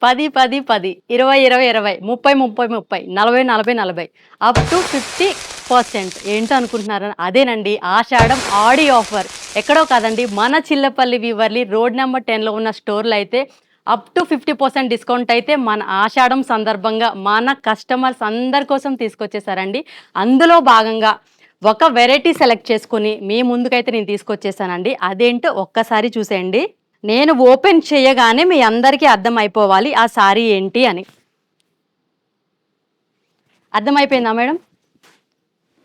10, 10, 10, 20, 20, 20, 30, 30, 30, 40, 40, 40 up to 50% ఏంటో అనుకుంటున్నారా? అదేనండి ఆషాఢం ఆడి ఆఫర్. ఎక్కడో కాదండి మన చిల్లపల్లి వీవర్లీ రోడ్ నంబర్ 10లో ఉన్న స్టోర్‌లో అయితే అప్ టు 50% డిస్కౌంట్ అయితే మన ఆషాఢం సందర్భంగా మన కస్టమర్స్ అందరి కోసం తీసుకొచ్చేసారండి. అందులో భాగంగా ఒక వెరైటీ సెలెక్ట్ చేసుకొని మీ ముందుకైతే నేను తీసుకొచ్చేసానండి. అదేంటో ఒక్కసారి చూసేయండి. నేను ఓపెన్ చేయగానే మీ అందరికీ అర్థమైపోవాలి ఆ సారీ ఏంటి అని. అర్థమైపోయిందా మేడం?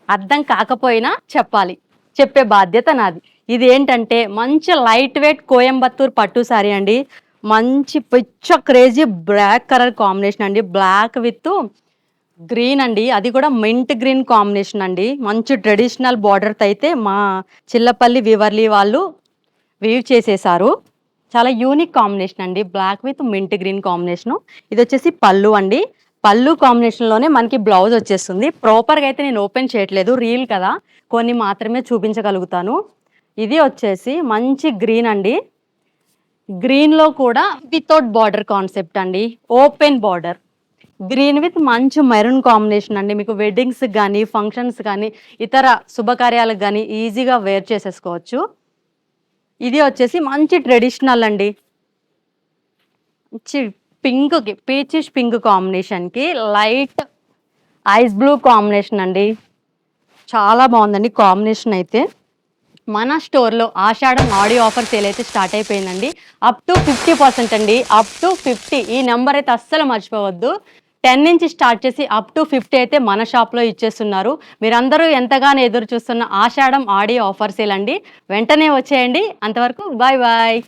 అర్థం కాకపోయినా చెప్పాలి. చెప్పే బాధ్యత నాది. ఇదేంటంటే మంచి లైట్ వెయిట్ కోయంబత్తూర్ పట్టు సారీ అండి. మంచి పిచ్చ క్రేజీ బ్లాక్ కలర్ కాంబినేషన్ అండి. బ్లాక్ విత్ గ్రీన్ అండి. అది కూడా మింట్ గ్రీన్ కాంబినేషన్ అండి. మంచి ట్రెడిషనల్ బార్డర్‌తో అయితే మా చిల్లపల్లి వీవర్లీ వాళ్ళు వీవ్ చేసేసారు. చాలా యూనిక్ కాంబినేషన్ అండి. Black with mint green combination. ఇదొచ్చేసి పల్లు అండి. పల్లు కాంబినేషన్‌లోనే మనకి బ్లౌజ్ వచ్చేస్తుంది. ప్రాపర్‌గా అయితే నేను ఓపెన్ చేయట్లేదు. రీల్ కదా! కొన్ని మాత్రమే చూపించగలుగుతాను. ఇది వచ్చేసి మంచి గ్రీన్ అండి. గ్రీన్‌లో కూడా వితౌట్ బార్డర్ కాన్సెప్ట్ అండి. Open border. గ్రీన్ విత్ మంచి మెరూన్ కాంబినేషన్ అండి. మీకు వెడ్డింగ్స్‌కి గానీ, ఫంక్షన్స్ గానీ, ఇతర శుభకార్యాలకు గానీ ఈజీగా వేర్ చేసేసుకోవచ్చు. ఇది వచ్చేసి మంచి ట్రెడిషనల్ అండి. మంచి పింక్‌కి పీచిష్ పింక్ కాంబినేషన్‌కి లైట్ ఐస్ బ్లూ కాంబినేషన్ అండి. చాలా బావుందండి కాంబినేషన్ అయితే. మన స్టోర్‌లో ఆషాఢం ఆడి ఆఫర్ సేల్ అయితే స్టార్ట్ అయిపోయిందండి. అప్ టు 50% అండి. అప్ టు 50 ఈ నంబర్ అయితే అస్సలు మర్చిపోవద్దు. 10 నుంచి స్టార్ట్ చేసి అప్ టు 50 అయితే మన షాప్‌లో ఇచ్చేస్తున్నారు. మీరందరూ ఎంతగానో ఎదురు చూస్తున్న ఆషాఢం ఆడి ఆఫర్ సేల్ అండి. వెంటనే వచ్చేయండి. అంతవరకు బాయ్ బాయ్.